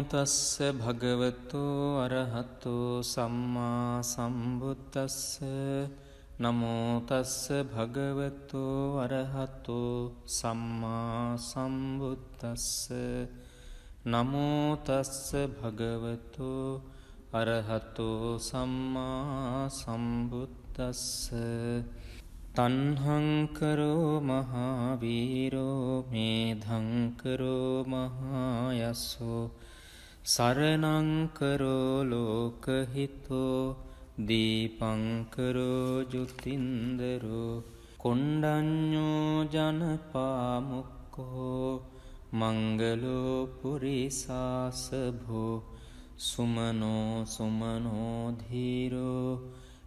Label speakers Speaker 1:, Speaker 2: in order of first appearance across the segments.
Speaker 1: තස්ස භගවතු අරහතු සම්මා සම්බුද්දස්ස. නමෝ තස්ස භගවතු අරහතු සම්මා සම්බුද්දස්ස. නමෝ තස්ස භගවතු අරහතු සම්මා සම්බුද්දස්ස. තන්හංකරෝ මහාවීරෝ මේධංකරෝ මහායස්සෝ සරණංකරෝ ලෝකහිතෝ දීපංකරෝ ජුතින්දරෝ කොණ්ඩඤ්ඤෝ ජනපාමුක්ඛෝ මංගලෝ පුරිසාසභෝ සුමනෝ සුමනෝ ධීරෝ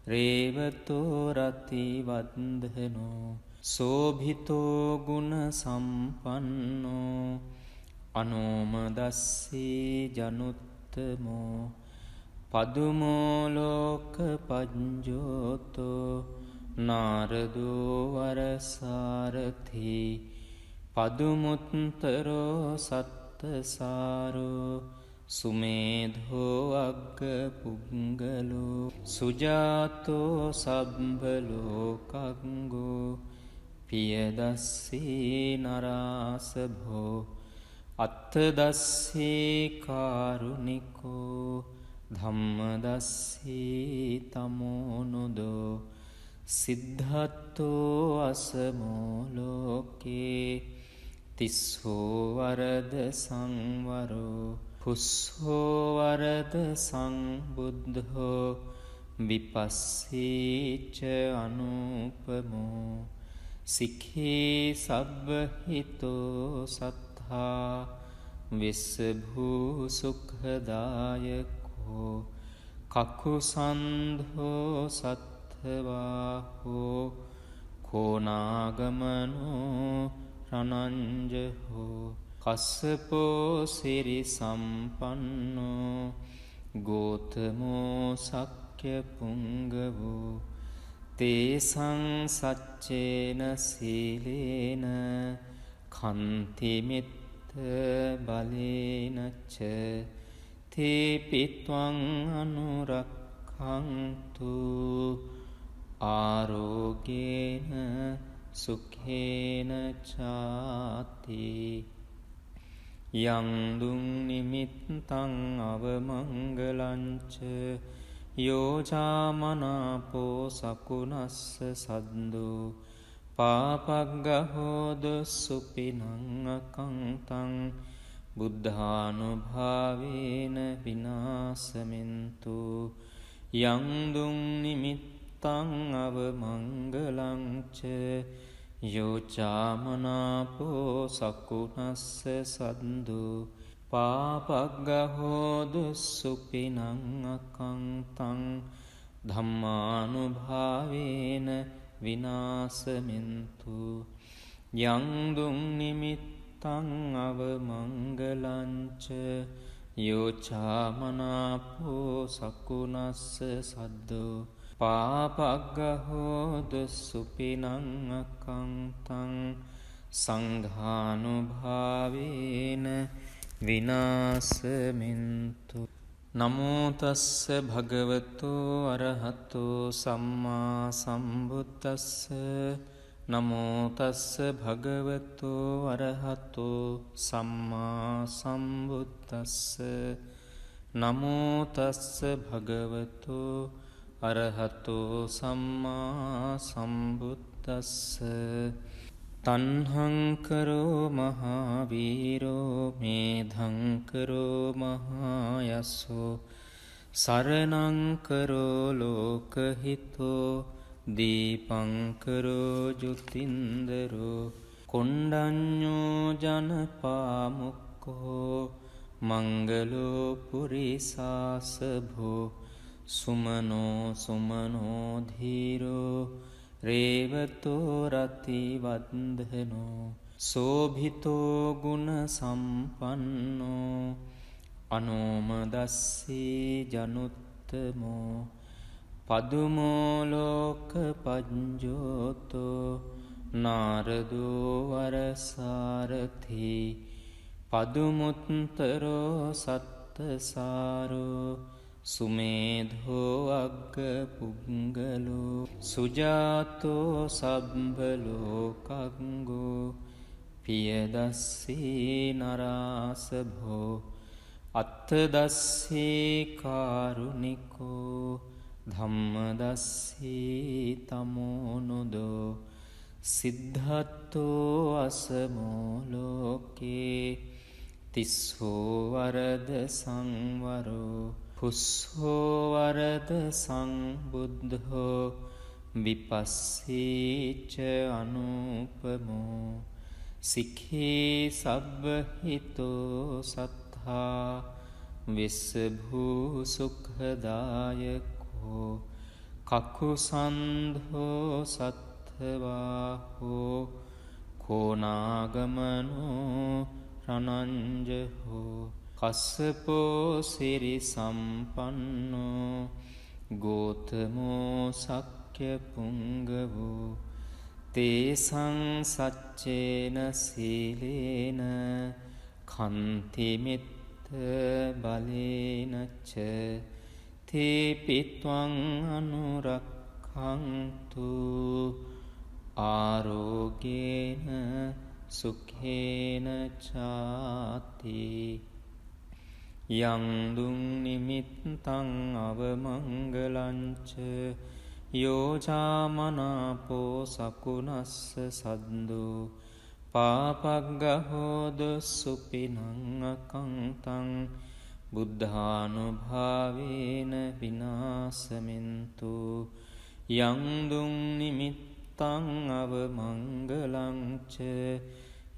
Speaker 1: රේවතෝ රති වන්දනෝ සෝභිතෝ ගුණ සම්පන්නෝ අනෝමදස්සී ජනුත්තමෝ පදුමෝ ලෝක පඤ්ජෝතෝ නාරදෝ වරසාරථි පදුමුත්තරෝ සත්තසාරෝ සුමේධෝ අග්ග පුංගලෝ සුජාතෝ සබ්බලෝකංගෝ පියදස්සී නරාසභෝ අත්තදස්සී කාරුණිකෝ ධම්මදස්සී තමෝනුදෝ සිද්ධත්තෝ අසමෝ ලෝකේ තිස්සෝ වරද සංවරෝ පුස්සෝ වරද සංබුද්ධෝ විපස්සීච අනුපමෝ සික්ඛී සබ්බහිතෝ සත්තා විස්සභූ සුඛදායකෝ කකුසන්ධෝ සත්ථවාහෝ කෝනාගමනෝ රණංජහෝ කස්සපෝ සිරි සම්පන්නෝ ගෝතමෝ සක්්‍ය පුංගවෝ තේසං සච්චේන සීලේන කන්තිමිත්ත බලේනච තේපිත්වං අනුරක්ඛන්තු ආරෝගේන සුඛේන චාති. යං දුං නිමිත්තං අවමංගලංච යෝජාමනාපෝ සකුණස්ස සද්දෝ පාපග්ගහෝද සුපිනං අකංතං බුද්ධානුභාවේන විනාසමින්තු. යං දුං නිමිත්තං අවමංගලංච යෝචාමනාපෝ සකුණස්ස සද්දු පාපග්ගහෝදු සුපිනං අකංතං ධම්මානුභාවේන විනාසමින්තු. යං දුං නිමිත්තං අවමංගලංච යෝචාමනාපෝ සකුණස්ස සද්දු පාපග්ගහෝද සුපිනං අකංතං සංඝානුභාවේන විනාසමින්තු. නමෝ තස්ස භගවතු අරහතු සම්මා සම්බුද්දස්ස. නමෝ තස්ස භගවතු අරහතු සම්මා සම්බුද්දස්ස. නමෝ තස්ස භගවතු අරහතෝ සම්මා සම්බුද්දස්ස. තන්හංකරෝ මහාවීරෝ මේධංකරෝ මහායස්සෝ සරණංකරෝ ලෝකහිතෝ දීපංකරෝ ජුතින්දරෝ කොණ්ඩඤ්ඤෝ ජනපාමුක්ඛෝ මංගලෝ පුරිසාසභෝ සුමනෝ සුමනෝ ධීරෝ රේවතෝ රති වන්දනෝ සෝභිතෝ ගුණ සම්පන්නෝ අනෝමදස්සී ජනුත්තමෝ පදුමෝ ලෝක පඤ්ජෝතෝ නාරදෝ වරසාරථි පදුමුත්තරෝ සත්ත සාරෝ සුමේධෝ අග්ග පුංගලෝ සුජාතෝ සබ්බලෝකංගෝ පියදස්සී නරාසභෝ අත්තදස්සී කාරුණිකෝ ධම්මදස්සී තමෝනුදෝ සිද්ධත්තෝ අසමෝ ලෝකේ තිස්සෝ වරද සංවරෝ පුස්සෝ වරද සංබුද්ධෝ විපස්සීච අනුපමෝ සික්ඛී සබ්බහිතෝ සත්තා විස්සභූ සුඛදායකෝ කකුසන්ධෝ සත්ථවාහෝ කෝනාගමනෝ රණංජහෝ කස්සපෝ සිරි සම්පන්නෝ ගෝතමෝ සක්්‍ය පුංගවෝ තේසං සච්චේන සීලේන කන්තිමිත්ත බලේනච්ච තේපිත්වං අනුරක්ඛන්තු ආරෝගේන සුඛේන චාති යං දුං නිමිත්තං අවමංගලංච යෝජාමනාපෝ සකුනස්ස සද්දෝ පාපග්ගහෝද සුපිනං අකංතං බුද්ධානුභාවේන විනාසමින්තු යං දුං නිමිත්තං අවමංගලංච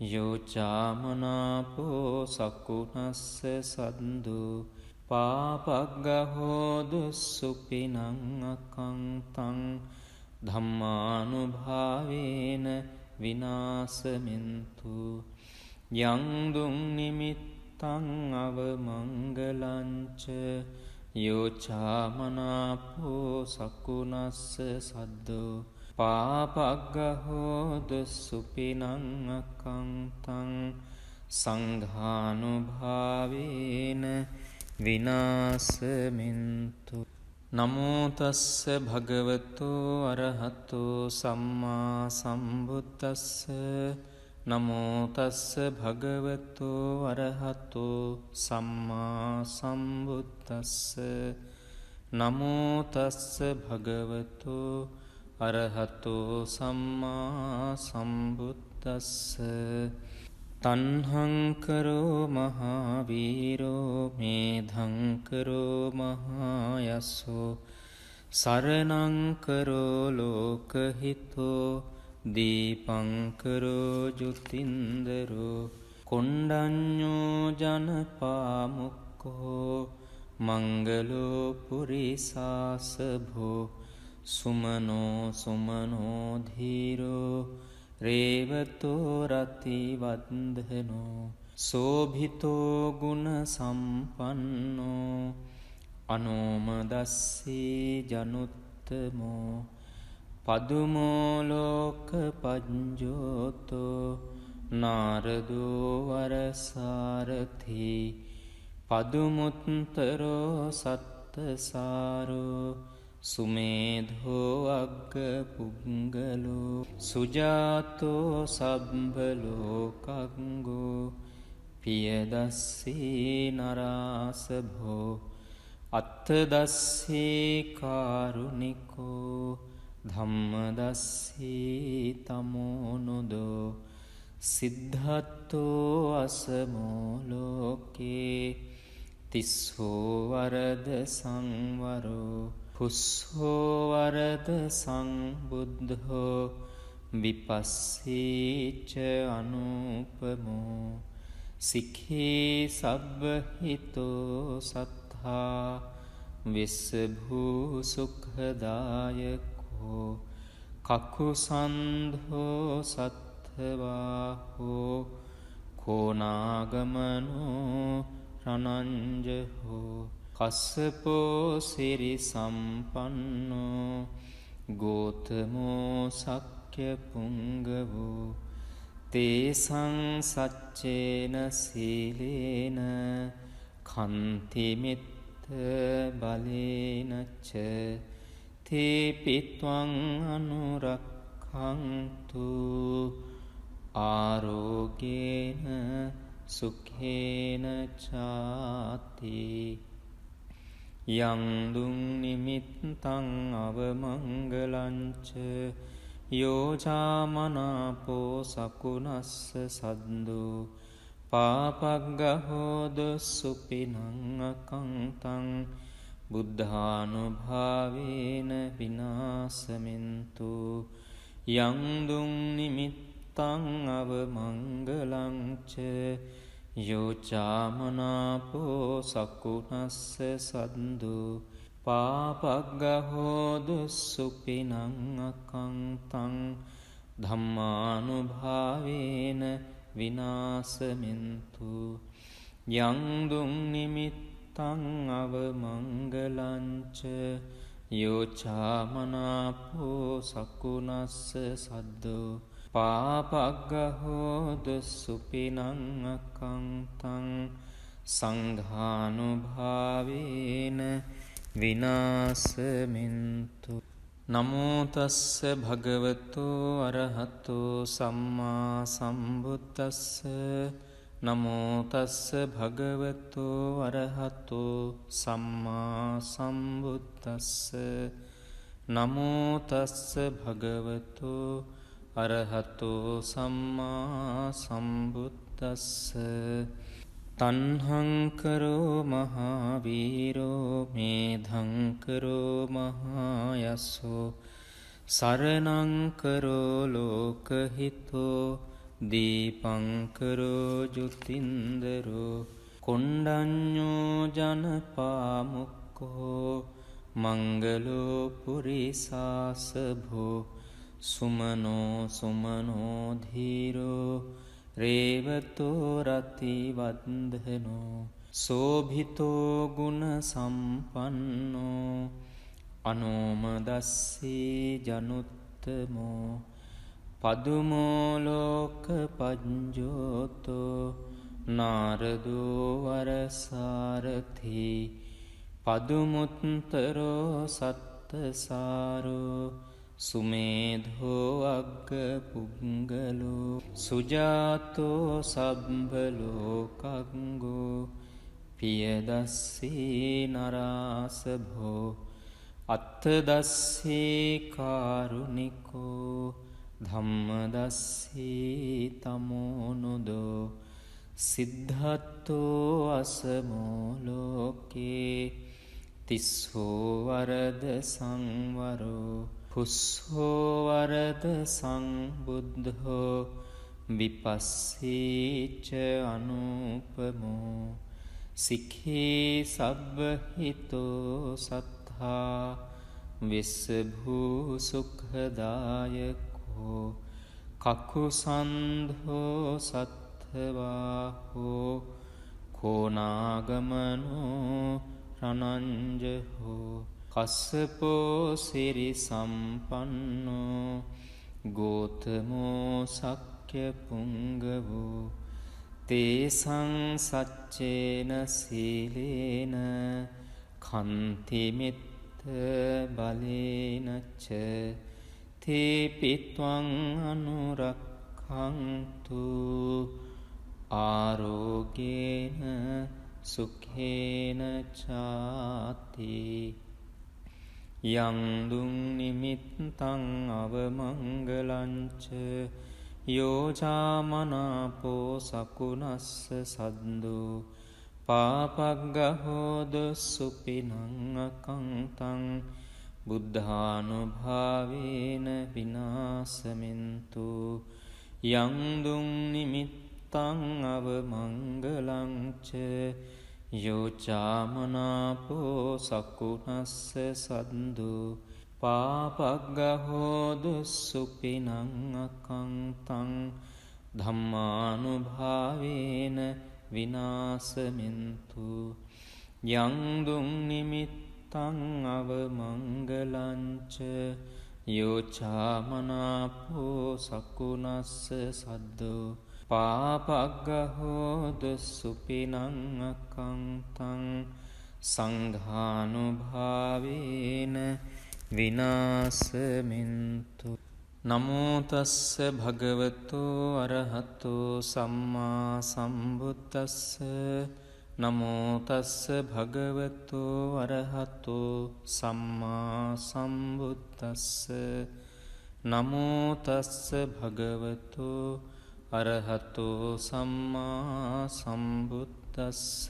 Speaker 1: යෝචාමනාපෝ සකුනස්ස සද්දෝ පාපග්ගහෝද සුපිනං අකංතං ධම්මානුභාවේන විනාසමින්තු යං දුං නිමිත්තං අවමංගලංච යෝචාමනාපෝ සකුනස්ස සද්දෝ පාපග්ගහෝද සුපිනං අකංතං සංඝානුභාවේන විනාසමින්තු නමෝ තස්ස භගවතු අරහතෝ සම්මා සම්බුද්දස්ස නමෝ තස්ස භගවතු අරහතෝ සම්මා සම්බුද්දස්ස නමෝ තස්ස භගවතු අරහතෝ සම්මා සම්බුද්දස්ස තන්හංකරෝ මහාවීරෝ මේධංකරෝ මහායස්සෝ සරණංකරෝ ලෝකහිතෝ දීපංකරෝ ජුතින්දරෝ කොණ්ඩඤ්ඤෝ ජනපාමුක්ඛෝ මංගලෝ පුරිසාසභෝ සුමනෝ සුමනෝ ධීරෝ රේවතෝ රති වන්දනෝ සෝභිතෝ ගුණ සම්පන්නෝ අනෝමදස්සී ජනුත්තමෝ පදුමෝ ලෝක පඤ්ජෝතෝ නාරදෝ වරසාරථී පදුමුත්තරෝ සත්තසාරෝ සුමේධෝ අග්ග පුංගලෝ සුජාතෝ සබ්බලෝකංගෝ පියදස්සී නරාසභෝ අත්තදස්සී කාරුණිකෝ ධම්මදස්සී තමෝනුදෝ සිද්ධත්තෝ අසමෝ ලෝකේ තිස්සෝ වරද සංවරෝ පුස්සෝ වරද සංබුද්ධෝ විපස්සීච අනුපමෝ සික්ඛී සබ්බහිතෝ සත්තා විස්සභූ සුඛදායකෝ කකුසන්ධෝ සත්ථවාහෝ කෝනාගමනෝ රණංජහෝ කස්සපෝ සිරි සම්පන්නෝ ගෝතමෝ සක්්‍ය පුංගවෝ තේසං සච්චේන සීලේන කන්තිමිත්ත බලේනච්ච තේපිත්වං අනුරක්ඛන්තු ආරෝගේන සුඛේන චාති යං දුං නිමිත්තං අවමංගලංච යෝජාමනාපෝ සකුනස්ස සද්දු පාපග්ගහෝද සුපිනං අකංතං බුද්ධානුභාවේන විනාසමින්තු යං දුං නිමිත්තං අවමංගලංච යෝචාමනාපෝ සකුනස්ස සද්දු පාපග්ගහෝදු සුපිනං අකංතං ධම්මානුභාවේන විනාසමින්තු යං දුං නිමිත්තං අවමංගලංච යෝචාමනාපෝ සකුනස්ස සද්දෝ පාපග්ගහෝදු සුපිනං අකංතං සංඝානුභාවේන විනාසමින්තු නමෝ තස්ස භගවතු අරහතෝ සම්මා සම්බුද්දස්ස නමෝ තස්ස භගවතු අරහතෝ සම්මා සම්බුද්දස්ස නමෝ තස්ස භගවතු අරහතෝ සම්මා සම්බුද්දස්ස තන්හංකරෝ මහාවීරෝ මේධංකරෝ මහායස්සෝ සරණංකරෝ ලෝකහිතෝ දීපංකරෝ ජුතින්දරෝ කොණ්ඩඤ්ඤෝ ජනපාමුක්කෝ මංගලෝ පුරිසාසභෝ සුමනෝ සුමනෝ ධීරෝ රේවතෝ රතිවන්දනෝ සෝභිතෝ ගුණ සම්පන්නෝ අනෝමදස්සී ජනුත්තමෝ පදුමෝ ලෝක පඤ්ජෝතෝ නාරදෝ වරසාරථි පදුමුත්තරෝ සත්තසාරෝ සුමේධෝ අග්ග පුංගලෝ සුජාතෝ සබ්බලෝකංගෝ පියදස්සී නරාසභෝ අත්තදස්සී කාරුණිකෝ ධම්මදස්සී තමෝනුදෝ සිද්ධත්තෝ අසමෝ ලෝකේ තිස්සෝ වරද සංවරෝ පුස්සෝ වරද සංබුද්ධෝ විපස්සීච අනුපමෝ සික්ඛී සබ්බහිතෝ සත්තා විස්සභූ සුඛදායකෝ කකුසන්ධෝ සත්ථවාහෝ කෝනාගමනෝ රණංජහෝ කස්සපෝ සිරි සම්පන්නෝ ගෝතමෝ සක්්‍ය පුංගවෝ තේසං සච්චේන සීලේන කන්තිමිත්ත බලේනච්ච තේපිත්වං අනුරක්ඛන්තු ආරෝගේන සුඛේන චාති යං දුං නිමිත්තං අවමංගලංච යෝජාමනාපෝ සකුනස්ස සද්දු පාපග්ගහෝද සුපිනං අකංතං බුද්ධානුභාවේන විනාසමින්තු යං දුං නිමිත්තං අවමංගලංච යෝචාමනාපෝ සකුනස්ස සද්දු පාපග්ගහෝදු සුපිනං අකංතං ධම්මානුභාවේන විනාසමින්තු යං දුං නිමිත්තං අවමංගලංච යෝචාමනාපෝ සකුනස්ස සද්දෝ පාපග්ගහෝද සුපිනං අකංතං සංඝානුභාවේන විනාශමින්තු. නමෝ තස්ස භගවතෝ අරහතෝ සම්මා සම්බුද්දස්ස. නමෝ තස්ස භගවතෝ අරහතෝ සම්මා සම්බුද්දස්ස. නමෝ තස්ස භගවතෝ අරහතෝ සම්මා සම්බුද්දස්ස.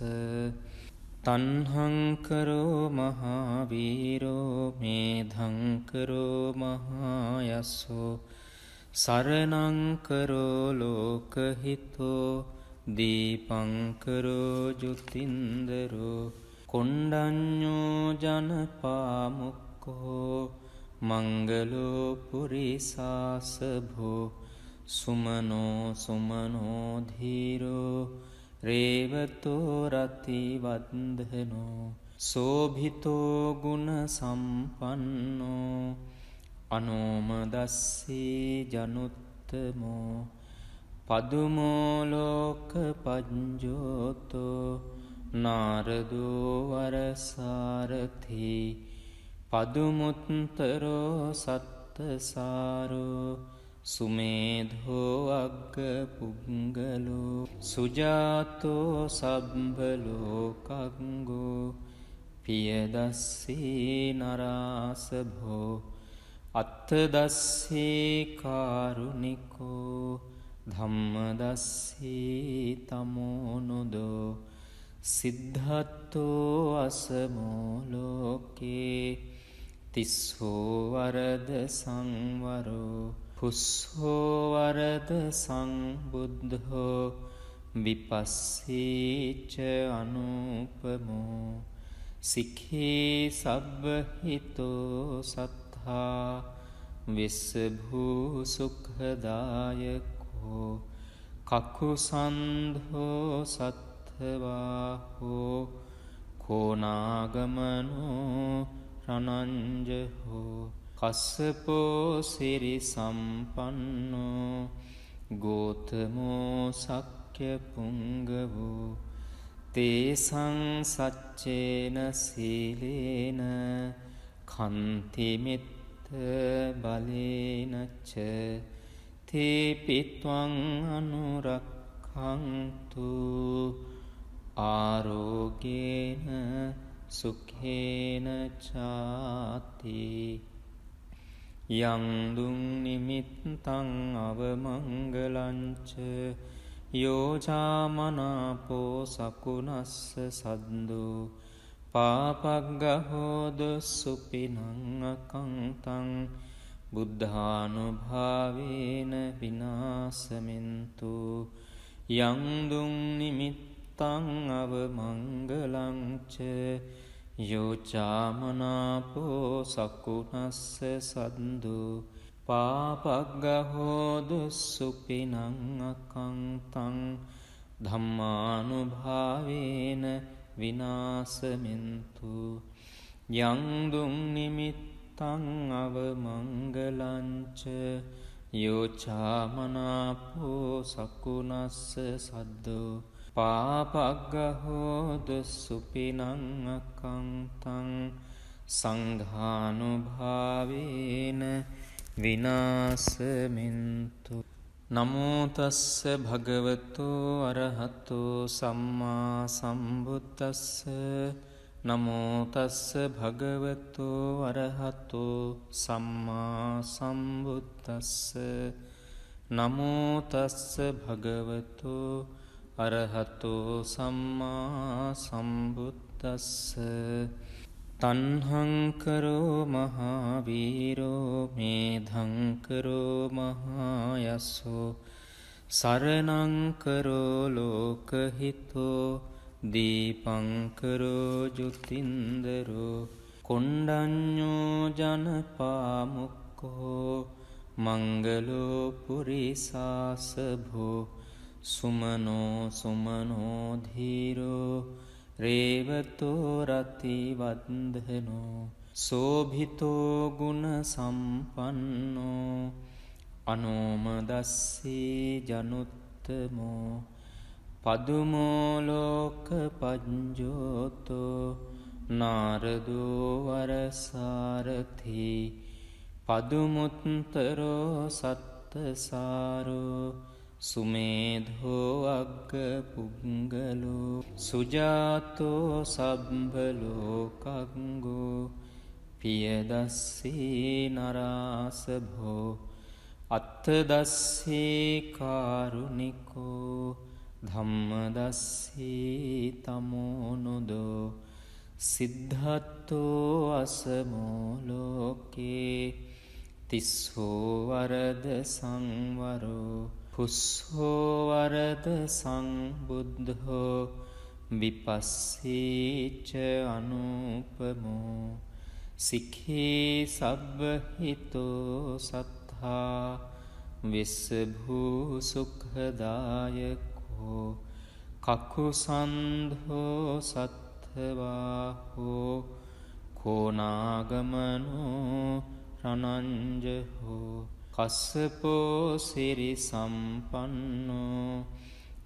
Speaker 1: තණ්හංකරෝ මහාවීරෝ මේධංකරෝ මහායසෝ සරණංකරෝ ලෝකහිතෝ දීපංකරෝ ජුතින්දරෝ කොණ්ඩඤ්ඤෝ ජනපාමුක්ඛෝ මංගලෝ පුරිසාසභෝ සුමනෝ සුමනෝ ධීරෝ රේවතෝ රතිවන්දනෝ සෝභිතෝ ගුණ සම්පන්නෝ අනෝමදස්සී ජනුත්තමෝ පදුමෝ ලෝක පඤ්ජෝතෝ නාරදෝ වරසාරථි පදුමුත්තරෝ සත්තසාරෝ සුමේධෝ අග්ග පුංගලෝ සුජාතෝ සබ්බලෝකංගෝ පියදස්සී නරාසභෝ අත්තදස්සී කාරුණිකෝ ධම්මදස්සී තමෝනුදෝ සිද්ධත්තෝ අසමෝ ලෝකේ තිස්සෝ වරද සංවරෝ පුස්සෝ වරද සංබුද්ධෝ විපස්සීච අනුපමෝ සික්ඛී සබ්බහිතෝ සත්තා විස්සභූ සුඛදායකෝ කකුසන්ධෝ සත්ථවාහෝ කෝනාගමනෝ රණංජහෝ කස්සපෝ සිරි සම්පන්නෝ ගෝතමෝ සක්්‍ය පුංගවෝ තේසං සච්චේන සීලේන කන්තිමිත්ත බලේනච්ච තේපිත්වං අනුරක්ඛන්තු ආරෝගේන සුඛේන චාති. යංදුං නිමිත්තං අවමංගලංච යෝජාමනාපෝ සකුනස්ස සද්දෝ පාපග්ගහෝද සුපිනං අකංතං බුද්ධානුභාවේන විනාශමින්තු. යංදුං නිමිත්තං අවමංගලංච යෝචාමනාපෝ සකුනස්ස සද්දු පාපග්ගහෝදු සුපිනං අකංතං ධම්මානුභාවේන විනාශමින්තු. යංදුං නිමිත්තං අවමංගලංච යෝචාමනාපෝ සකුනස්ස සද්දු පාපග්ගහෝද සුපිනං අකංතං සංඝානුභාවේන විනාශමින්තු. නමෝ තස්ස භගවතෝ අරහතෝ සම්මා සම්බුද්දස්ස. නමෝ තස්ස භගවතෝ අරහතෝ සම්මා සම්බුද්දස්ස. නමෝ තස්ස භගවතෝ අරහතෝ සම්මා සම්බුද්දස්ස. තණ්හංකරෝ මහාවීරෝ මේධංකරෝ මහායසෝ සරණංකරෝ ලෝකහිතෝ දීපංකරෝ ජුතින්දරෝ කොණ්ඩඤ්ඤෝ ජනපාමුක්ඛෝ මංගලෝ පුරිසාසභෝ සුමනෝ සුමනෝ ධීරෝ රේවතෝ රතිවන්දනෝ සෝභිතෝ ගුණ සම්පන්නෝ අනෝමදස්සී ජනුත්තමෝ ජනුත්තමෝ පදුමෝ ලෝක පඤ්ජෝතෝ නාරදෝ වරසාරථි පදුමුත්තරෝ සත්තසාරෝ සුමේධෝ අග්ග පුංගලෝ සුජාතෝ සබ්බලෝකංගෝ පියදස්සී නරාසභෝ අත්තදස්සී කාරුණිකෝ ධම්මදස්සී තමෝනුදෝ සිද්ධත්තෝ අසමෝ ලෝකේ තිස්සෝ වරද සංවරෝ පුස්සෝ වරද සංබුද්ධෝ විපස්සීච අනුපමෝ සික්ඛී සබ්බහිතෝ සත්තා විස්සභූ සුඛදායකෝ කකුසන්ධෝ සත්ථවාහෝ කෝනාගමනෝ රණංජහෝ කස්සපෝ සිරි සම්පන්නෝ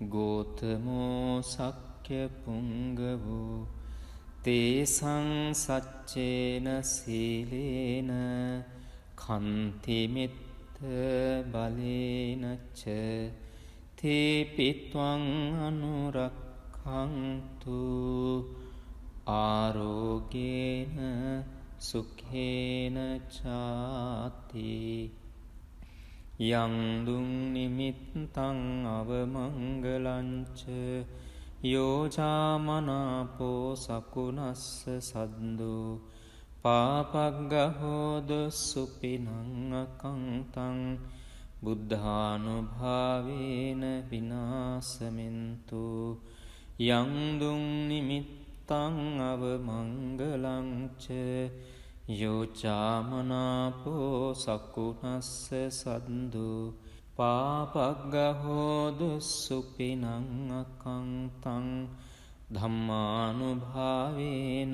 Speaker 1: ගෝතමෝ සක්්‍ය පුංගවෝ තේසං සච්චේන සීලේන කන්තිමිත්ත බලේනච්ච තේපිත්වං අනුරක්ඛන්තු ආරෝගේන සුඛේන චාති යං දුං නිමිත්තං අවමංගලංච යෝජාමනාපෝ සකුනස්ස සද්දෝ පාපග්ගහෝද සුපිනං අකංතං බුද්ධානුභාවේන විනාසමින්තු යං දුං නිමිත්තං අවමංගලංච යෝචාමනාපෝ සකුනස්ස සද්දෝ පාපග්ගහෝදු සුපිනං අකංතං ධම්මානුභාවේන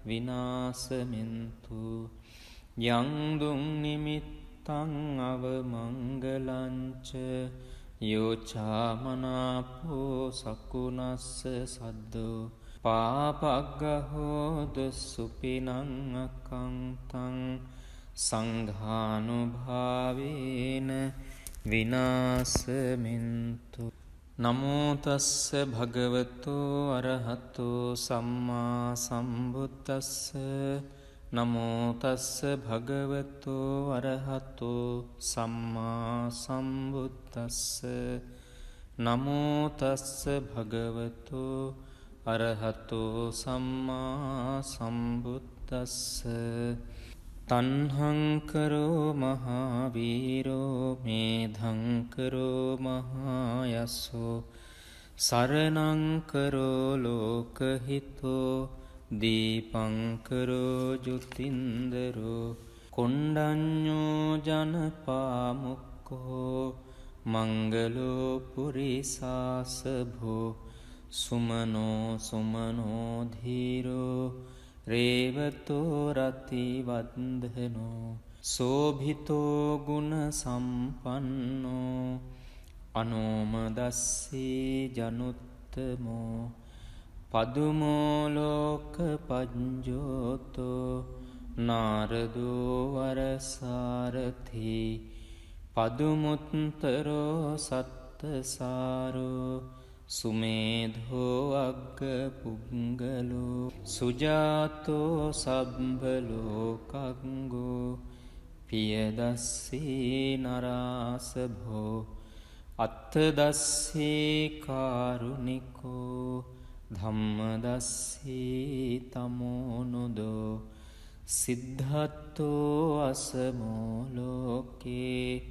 Speaker 1: විනාසමින්තු යං දුං නිමිත්තං අවමංගලංච යෝචාමනාපෝ සකුනස්ස සද්දෝ පාපග්ගහෝදු සුපිනං අකංතං සංඝානුභාවේන විනාසමින්තු නමෝ තස්ස භගවතු අරහතු සම්මා සම්බුද්දස්ස නමෝ තස්ස භගවතු අරහතු සම්මා සම්බුද්දස්ස නමෝ තස්ස භගවතු අරහතු සම්මා සම්බුද්දස්ස තන්හංකරෝ මහාවීරෝ මේධංකරෝ මහායස්සෝ සරණංකරෝ ලෝකහිතෝ දීපංකරෝ ජුතින්දරෝ කොණ්ඩඤ්ඤෝ ජනපාමුක්කෝ මංගලෝ පුරිසාසභෝ සුමනෝ සුමනෝ ධීරෝ රේවතෝ රති වන්දනෝ සෝභිතෝ ගුණ සම්පන්නෝ අනෝමදස්සී ජනුත්තමෝ පදුමෝ ලෝක පඤ්ජෝතෝ නාරදෝ වරසාරථි පදුමුත්තරෝ සත්තසාරෝ සුමේධෝ අග්ග පුංගලෝ සුජාතෝ සබ්බලෝකංගෝ පියදස්සී නරාසභෝ අත්තදස්සී කාරුණිකෝ ධම්මදස්සී තමෝනුදෝ සිද්ධත්තෝ අසමෝ ලෝකේ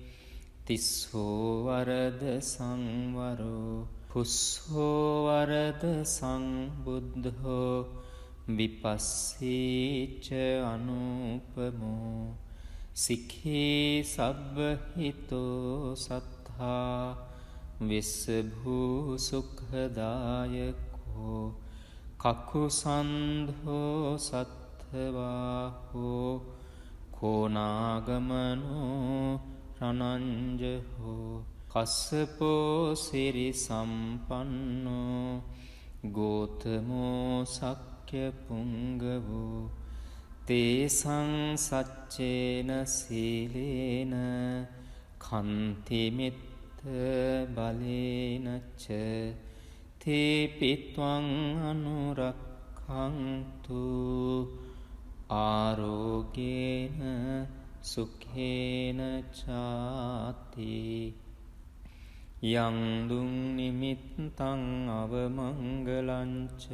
Speaker 1: තිස්සෝ වරද සංවරෝ පුස්සෝ වරද සංබුද්ධෝ විපස්සීච අනුපමෝ සික්ඛී සබ්බහිතෝ සත්තා විස්සභූ සුඛදායකෝ කකුසන්ධෝ සත්ථවාහෝ කෝනාගමනෝ රණංජහෝ කස්සපෝ සිරි සම්පන්නෝ ගෝතමෝ සක්්‍ය පුංගවෝ තේසං සච්චේන සීලේන කන්තිමිත්ත බලේනච්ච තේපිත්වං අනුරක්ඛන්තු ආරෝගේන සුඛේන චාති යං දුං නිමිත්තං අවමංගලංච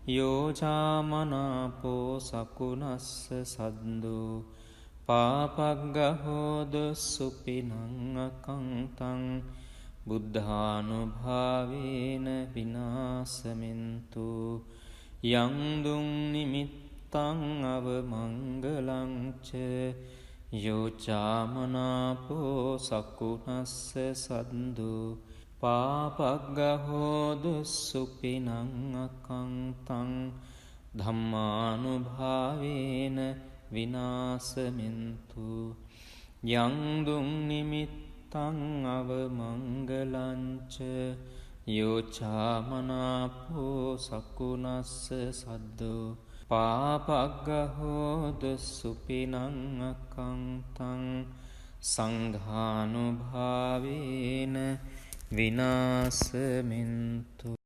Speaker 1: යෝජාමනාපෝ සකුණස්ස සද්දෝ පාපග්ගහෝද සුපිනං අකංතං බුද්ධානුභාවේන විනාසමින්තු යං දුං නිමිත්තං අවමංගලංච යෝචාමනාපෝ සකුණස්ස සද්දෝ පාපග්ගහෝද සුපිනං අකංතං ධම්මානුභාවේන විනාසමින්තු යං දුං නිමිත්තං අවමංගලංච යෝචාමනාපෝ සකුණස්ස සද්දෝ පාපග්ගහෝද සුපිනං අකංතං සංඝානුභාවේන විනාසමින්තු